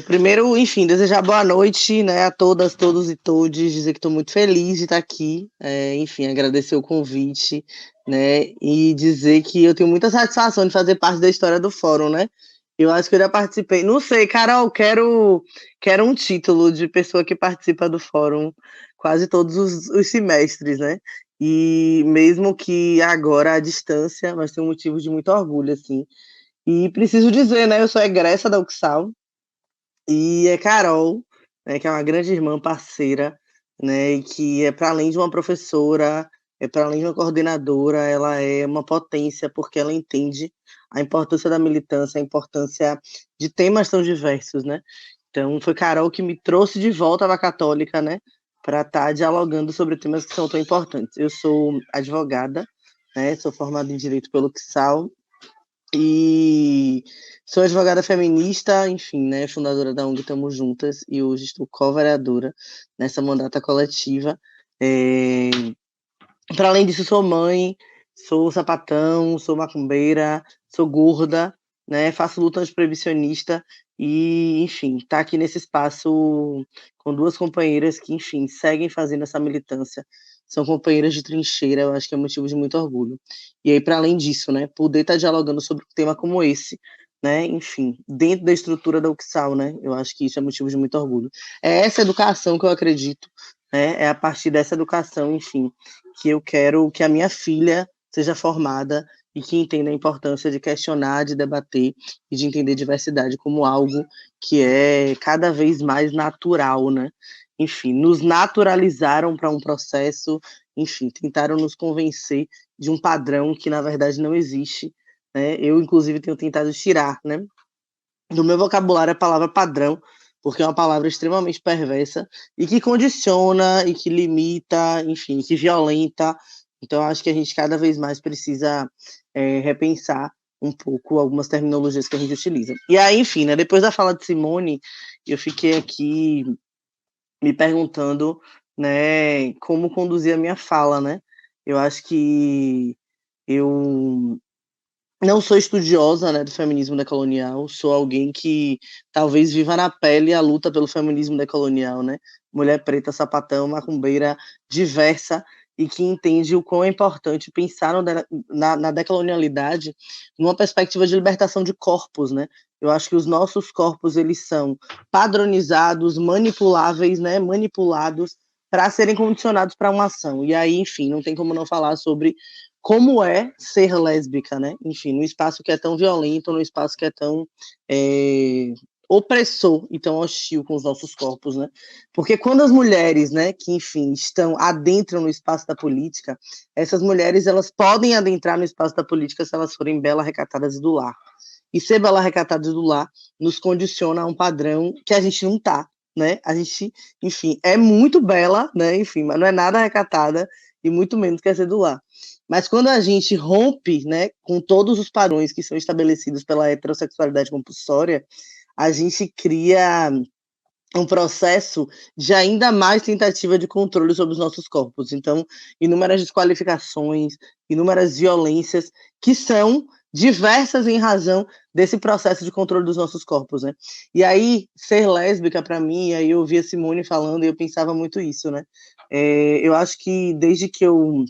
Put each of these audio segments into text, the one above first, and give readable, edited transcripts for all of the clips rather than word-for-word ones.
Primeiro, enfim, desejar boa noite, né, a todas, todos e todes, dizer que estou muito feliz de estar aqui, enfim, agradecer o convite, né, e dizer que eu tenho muita satisfação de fazer parte da história do fórum, né. Eu acho que eu já participei, não sei, Carol, quero um título de pessoa que participa do fórum quase todos os semestres, né, e mesmo que agora à distância, mas tenho um motivo de muito orgulho, assim. E preciso dizer, né, eu sou egressa da UXAL, e é Carol, né, que é uma grande irmã, parceira, né, e que é para além de uma professora, é para além de uma coordenadora, ela é uma potência, porque ela entende a importância da militância, a importância de temas tão diversos, né. Então foi Carol que me trouxe de volta à Católica, né, para estar dialogando sobre temas que são tão importantes. Eu sou advogada, né, sou formada em Direito pelo CSAL, e sou advogada feminista, enfim, né, fundadora da ONG Tamo Juntas, e hoje estou co-vereadora nessa mandata coletiva. Para além disso, sou mãe, sou sapatão, sou macumbeira, sou gorda, né, faço luta antiproibicionista e, enfim, tá aqui nesse espaço com duas companheiras que, enfim, seguem fazendo essa militância. São companheiras de trincheira, eu acho que é motivo de muito orgulho. E aí, para além disso, né, poder estar dialogando sobre um tema como esse, né, enfim, dentro da estrutura da UXAL, né, eu acho que isso é motivo de muito orgulho. É essa educação que eu acredito, né, é a partir dessa educação, enfim, que eu quero que a minha filha seja formada e que entenda a importância de questionar, de debater e de entender diversidade como algo que é cada vez mais natural, né? Enfim, nos naturalizaram para um processo, enfim, tentaram nos convencer de um padrão que na verdade não existe, né? Eu inclusive tenho tentado tirar, né, do meu vocabulário a palavra padrão, porque é uma palavra extremamente perversa e que condiciona e que limita, enfim, que violenta. Então, acho que a gente cada vez mais precisa repensar um pouco algumas terminologias que a gente utiliza. E aí, enfim, né, depois da fala de Simone, eu fiquei aqui me perguntando, né, como conduzir a minha fala, né? Eu acho que eu não sou estudiosa, né, do feminismo decolonial, sou alguém que talvez viva na pele a luta pelo feminismo decolonial, né? Mulher preta, sapatão, macumbeira, diversa e que entende o quão é importante pensar na decolonialidade numa perspectiva de libertação de corpos, né? Eu acho que os nossos corpos eles são padronizados, manipuláveis, né? Manipulados para serem condicionados para uma ação. E aí, enfim, não tem como não falar sobre como é ser lésbica, né? Enfim, num espaço que é tão violento, num espaço que é tão opressor e tão hostil com os nossos corpos, né? Porque quando as mulheres, né, que enfim adentram no espaço da política, essas mulheres elas podem adentrar no espaço da política se elas forem bela, recatadas do lar. E ser bela, recatada do lar nos condiciona a um padrão que a gente não tá, né? A gente, enfim, é muito bela, né? Enfim, mas não é nada recatada e muito menos quer ser do lar. Mas quando a gente rompe, né, com todos os padrões que são estabelecidos pela heterossexualidade compulsória, a gente cria um processo de ainda mais tentativa de controle sobre os nossos corpos. Então, inúmeras desqualificações, inúmeras violências que são diversas em razão desse processo de controle dos nossos corpos, né? E aí, ser lésbica para mim, aí eu ouvia Simone falando e eu pensava muito isso, né? Eu acho que desde que eu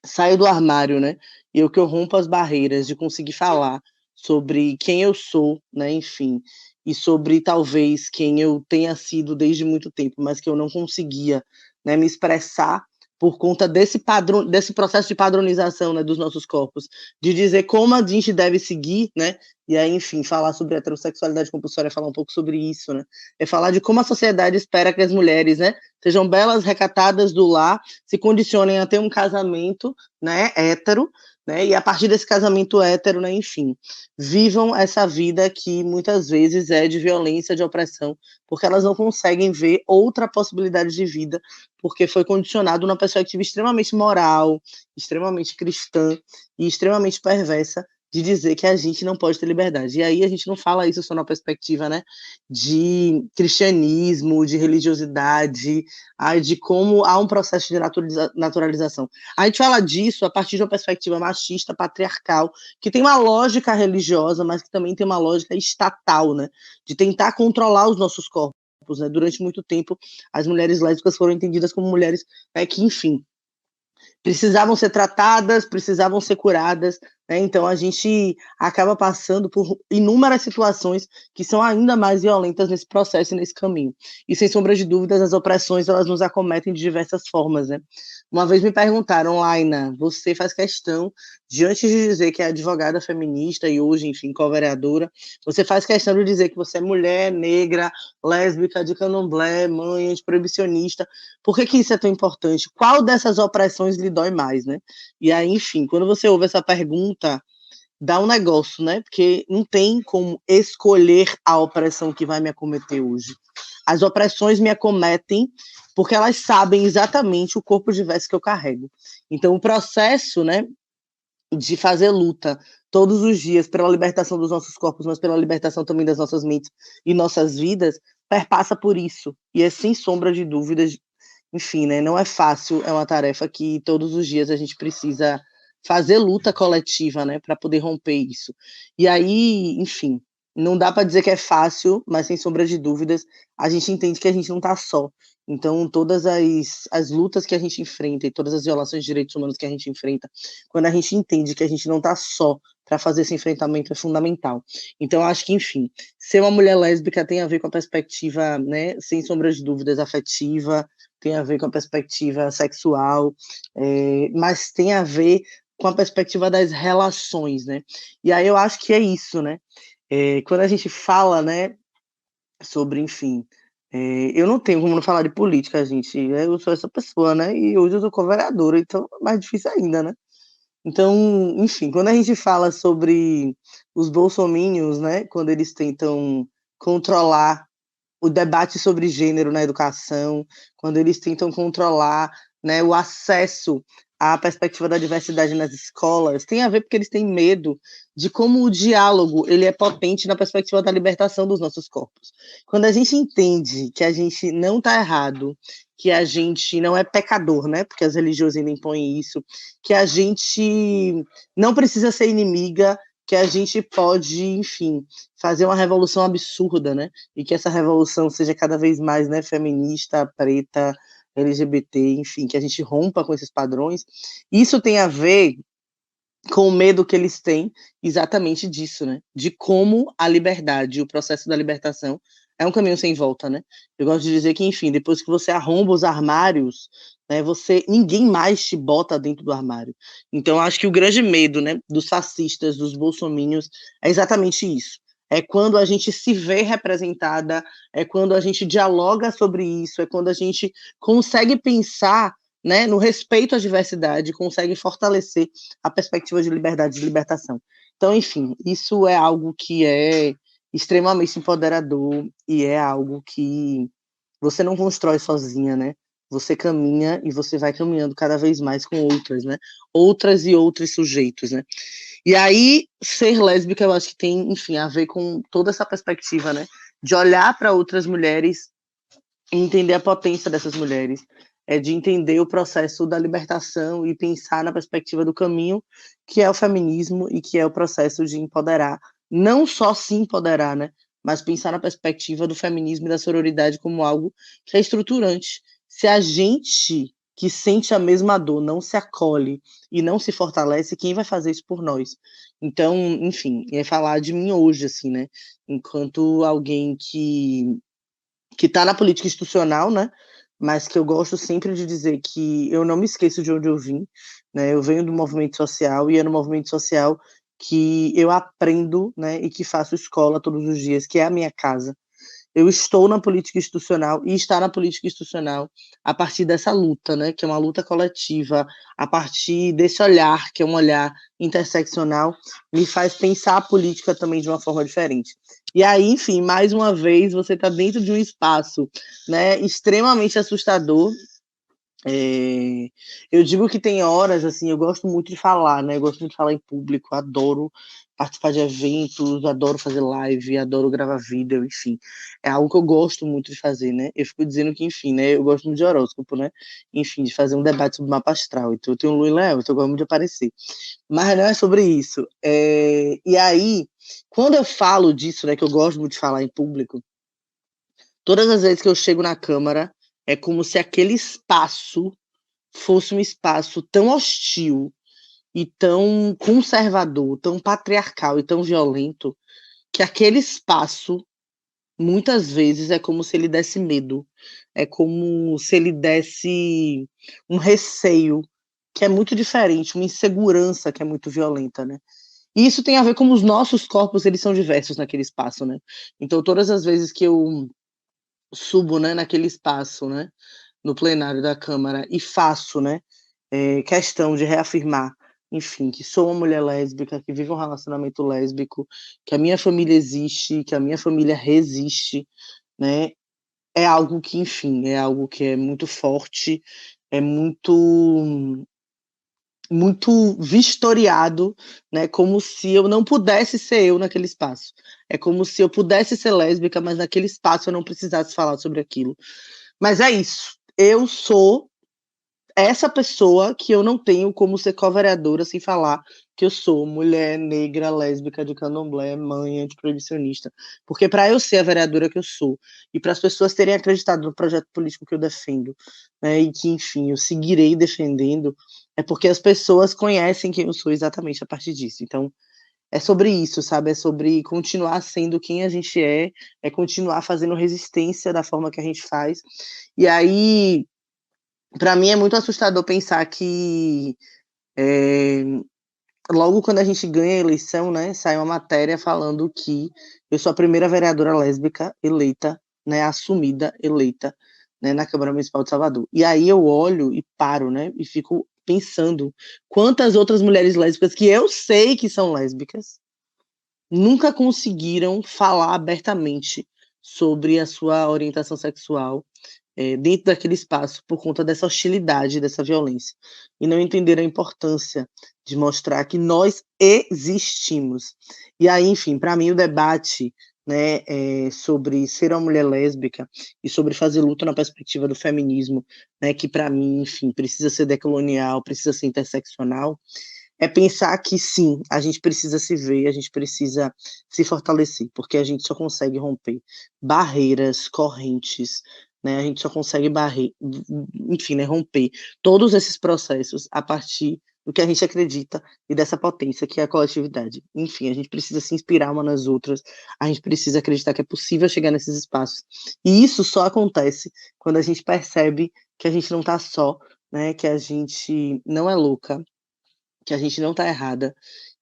saio do armário, né? E eu que eu rompo as barreiras de conseguir falar sobre quem eu sou, né? Enfim, e sobre talvez quem eu tenha sido desde muito tempo, mas que eu não conseguia, né, me expressar por conta desse padrão, desse processo de padronização, né, dos nossos corpos, de dizer como a gente deve seguir, né? E aí, enfim, falar sobre heterossexualidade compulsória, falar um pouco sobre isso, né? É falar de como a sociedade espera que as mulheres, né, sejam belas, recatadas do lar, se condicionem a ter um casamento, né, hétero, né, e a partir desse casamento hétero, né, enfim, vivam essa vida que muitas vezes é de violência, de opressão, porque elas não conseguem ver outra possibilidade de vida, porque foi condicionado numa perspectiva extremamente moral, extremamente cristã e extremamente perversa de dizer que a gente não pode ter liberdade. E aí a gente não fala isso só na perspectiva, né, de cristianismo, de religiosidade, de como há um processo de naturalização. A gente fala disso a partir de uma perspectiva machista, patriarcal, que tem uma lógica religiosa, mas que também tem uma lógica estatal, né, de tentar controlar os nossos corpos. Né? Durante muito tempo, as mulheres lésbicas foram entendidas como mulheres que, enfim, precisavam ser tratadas, precisavam ser curadas, né? Então a gente acaba passando por inúmeras situações que são ainda mais violentas nesse processo e nesse caminho. E sem sombra de dúvidas, as opressões elas nos acometem de diversas formas, né? Uma vez me perguntaram, Laina, você faz questão de, antes de dizer que é advogada feminista e hoje, enfim, co-vereadora, você faz questão de dizer que você é mulher, negra, lésbica, de candomblé, mãe, antiproibicionista. Por que isso é tão importante? Qual dessas opressões lhe dói mais, né? E aí, enfim, quando você ouve essa pergunta, dá um negócio, né? Porque não tem como escolher a opressão que vai me acometer hoje. As opressões me acometem porque elas sabem exatamente o corpo diverso que eu carrego. Então, o processo, né, de fazer luta todos os dias pela libertação dos nossos corpos, mas pela libertação também das nossas mentes e nossas vidas, perpassa por isso. E é sem sombra de dúvidas, enfim, né, não é fácil, é uma tarefa que todos os dias a gente precisa fazer luta coletiva, né, para poder romper isso. E aí, enfim, não dá para dizer que é fácil, mas sem sombra de dúvidas, a gente entende que a gente não está só. Então, todas as lutas que a gente enfrenta e todas as violações de direitos humanos que a gente enfrenta, quando a gente entende que a gente não está só para fazer esse enfrentamento, é fundamental. Então, acho que, enfim, ser uma mulher lésbica tem a ver com a perspectiva, né, sem sombra de dúvidas, afetiva, tem a ver com a perspectiva sexual, mas tem a ver com a perspectiva das relações, né? E aí eu acho que é isso, né? Quando a gente fala, né, sobre, enfim, eu não tenho como não falar de política, gente. Eu sou essa pessoa, né? E hoje eu sou co-vereadora, então é mais difícil ainda, né? Então, enfim, quando a gente fala sobre os bolsominions, né, quando eles tentam controlar o debate sobre gênero na educação, quando eles tentam controlar, né, o acesso à perspectiva da diversidade nas escolas, tem a ver porque eles têm medo de como o diálogo ele é potente na perspectiva da libertação dos nossos corpos. Quando a gente entende que a gente não está errado, que a gente não é pecador, né? Porque as religiões ainda impõem isso, que a gente não precisa ser inimiga, que a gente pode, enfim, fazer uma revolução absurda, né? E que essa revolução seja cada vez mais, né, feminista, preta, LGBT, enfim, que a gente rompa com esses padrões. Isso tem a ver com o medo que eles têm exatamente disso, né? De como a liberdade, o processo da libertação é um caminho sem volta, né? Eu gosto de dizer que, enfim, depois que você arromba os armários, né, ninguém mais te bota dentro do armário. Então, acho que o grande medo, né, dos fascistas, dos bolsominions, é exatamente isso. É quando a gente se vê representada, é quando a gente dialoga sobre isso, é quando a gente consegue pensar, né, no respeito à diversidade, consegue fortalecer a perspectiva de liberdade e de libertação. Então, enfim, isso é algo que é extremamente empoderador e é algo que você não constrói sozinha, né? Você caminha e você vai caminhando cada vez mais com outras, né? Outras e outros sujeitos, né? E aí, ser lésbica, eu acho que tem, enfim, a ver com toda essa perspectiva, né? De olhar para outras mulheres e entender a potência dessas mulheres, de entender o processo da libertação e pensar na perspectiva do caminho que é o feminismo e que é o processo de empoderar, não só se empoderar, né, mas pensar na perspectiva do feminismo e da sororidade como algo que é estruturante. Se a gente que sente a mesma dor não se acolhe e não se fortalece, quem vai fazer isso por nós? Então, enfim, é falar de mim hoje, assim, né, enquanto alguém que está na política institucional, né? Mas que eu gosto sempre de dizer que eu não me esqueço de onde eu vim, né? Eu venho do movimento social e é no movimento social que eu aprendo, né? E que faço escola todos os dias, que é a minha casa. Eu estou na política institucional e estar na política institucional a partir dessa luta, né, que é uma luta coletiva, a partir desse olhar, que é um olhar interseccional, me faz pensar a política também de uma forma diferente. E aí, enfim, mais uma vez, você está dentro de um espaço, né, extremamente assustador. Eu digo que tem horas, assim, eu gosto muito de falar, né? Eu gosto muito de falar em público, adoro participar de eventos, adoro fazer live, adoro gravar vídeo, enfim. É algo que eu gosto muito de fazer, né? Eu fico dizendo que, enfim, né? Eu gosto muito de horóscopo, né? Enfim, de fazer um debate sobre mapa astral. Então, eu tenho Lua em Leão, então eu gosto muito de aparecer. Mas não é sobre isso. E aí, quando eu falo disso, né, que eu gosto muito de falar em público, todas as vezes que eu chego na Câmara, é como se aquele espaço fosse um espaço tão hostil e tão conservador, tão patriarcal e tão violento, que aquele espaço, muitas vezes, é como se ele desse medo, é como se ele desse um receio, que é muito diferente, uma insegurança que é muito violenta, né? E isso tem a ver com os nossos corpos, eles são diversos naquele espaço, né? Então, todas as vezes que eu subo, né, naquele espaço, né, no plenário da Câmara e faço, né, questão de reafirmar, enfim, que sou uma mulher lésbica, que vive um relacionamento lésbico, que a minha família existe, que a minha família resiste, né, é algo que, enfim, é algo que é muito forte, é muito vistoriado, né, como se eu não pudesse ser eu naquele espaço. É como se eu pudesse ser lésbica, mas naquele espaço eu não precisasse falar sobre aquilo. Mas é isso. Eu sou essa pessoa que eu não tenho como ser co-vereadora sem falar que eu sou mulher negra, lésbica, de candomblé, mãe, antiproibicionista. Porque para eu ser a vereadora que eu sou, e para as pessoas terem acreditado no projeto político que eu defendo, né, e que, enfim, eu seguirei defendendo, é porque as pessoas conhecem quem eu sou exatamente a partir disso. Então, é sobre isso, sabe? É sobre continuar sendo quem a gente é continuar fazendo resistência da forma que a gente faz. E aí, para mim é muito assustador pensar que logo quando a gente ganha a eleição, né, sai uma matéria falando que eu sou a primeira vereadora lésbica eleita, né, assumida, eleita, né, na Câmara Municipal de Salvador. E aí eu olho e paro, né, e fico pensando quantas outras mulheres lésbicas que eu sei que são lésbicas nunca conseguiram falar abertamente sobre a sua orientação sexual dentro daquele espaço por conta dessa hostilidade, dessa violência. E não entenderam a importância de mostrar que nós existimos. E aí, enfim, para mim o debate, né, sobre ser uma mulher lésbica e sobre fazer luta na perspectiva do feminismo, né, que para mim, enfim, precisa ser decolonial, precisa ser interseccional, é pensar que sim, a gente precisa se ver, a gente precisa se fortalecer, porque a gente só consegue romper barreiras, correntes, né? A gente só consegue enfim, né, romper todos esses processos a partir do que a gente acredita e dessa potência que é a coletividade. Enfim, a gente precisa se inspirar uma nas outras, a gente precisa acreditar que é possível chegar nesses espaços. E isso só acontece quando a gente percebe que a gente não está só, né? Que a gente não é louca, que a gente não tá errada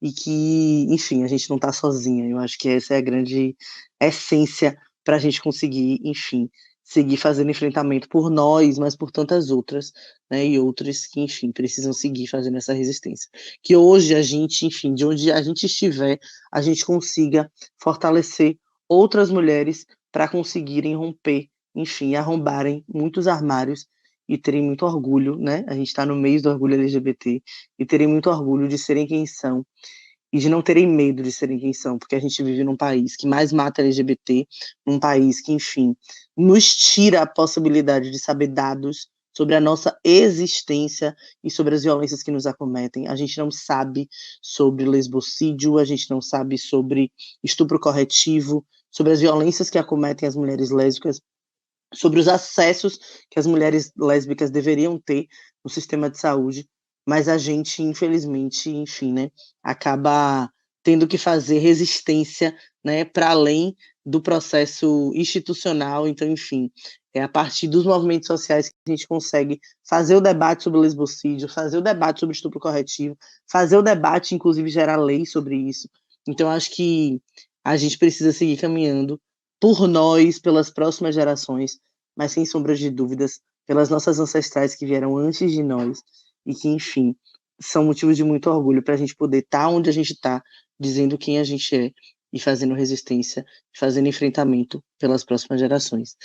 e que, enfim, a gente não tá sozinha. Eu acho que essa é a grande essência para a gente conseguir, enfim, seguir fazendo enfrentamento por nós, mas por tantas outras, né, e outras que, enfim, precisam seguir fazendo essa resistência. Que hoje a gente, enfim, de onde a gente estiver, a gente consiga fortalecer outras mulheres para conseguirem romper, enfim, arrombarem muitos armários e terem muito orgulho, né? A gente está no mês do orgulho LGBT e terem muito orgulho de serem quem são e de não terem medo de serem quem são, porque a gente vive num país que mais mata LGBT, num país que, enfim, nos tira a possibilidade de saber dados sobre a nossa existência e sobre as violências que nos acometem. A gente não sabe sobre lesbocídio, a gente não sabe sobre estupro corretivo, sobre as violências que acometem as mulheres lésbicas, sobre os acessos que as mulheres lésbicas deveriam ter no sistema de saúde, mas a gente, infelizmente, enfim, né, acaba tendo que fazer resistência, né, para além do processo institucional. Então, enfim, é a partir dos movimentos sociais que a gente consegue fazer o debate sobre o lesbocídio, fazer o debate sobre estupro corretivo, fazer o debate, inclusive, gerar lei sobre isso. Então, acho que a gente precisa seguir caminhando por nós, pelas próximas gerações, mas sem sombras de dúvidas, pelas nossas ancestrais que vieram antes de nós e que, enfim, são motivos de muito orgulho para a gente poder estar onde a gente está, dizendo quem a gente é e fazendo resistência, fazendo enfrentamento pelas próximas gerações.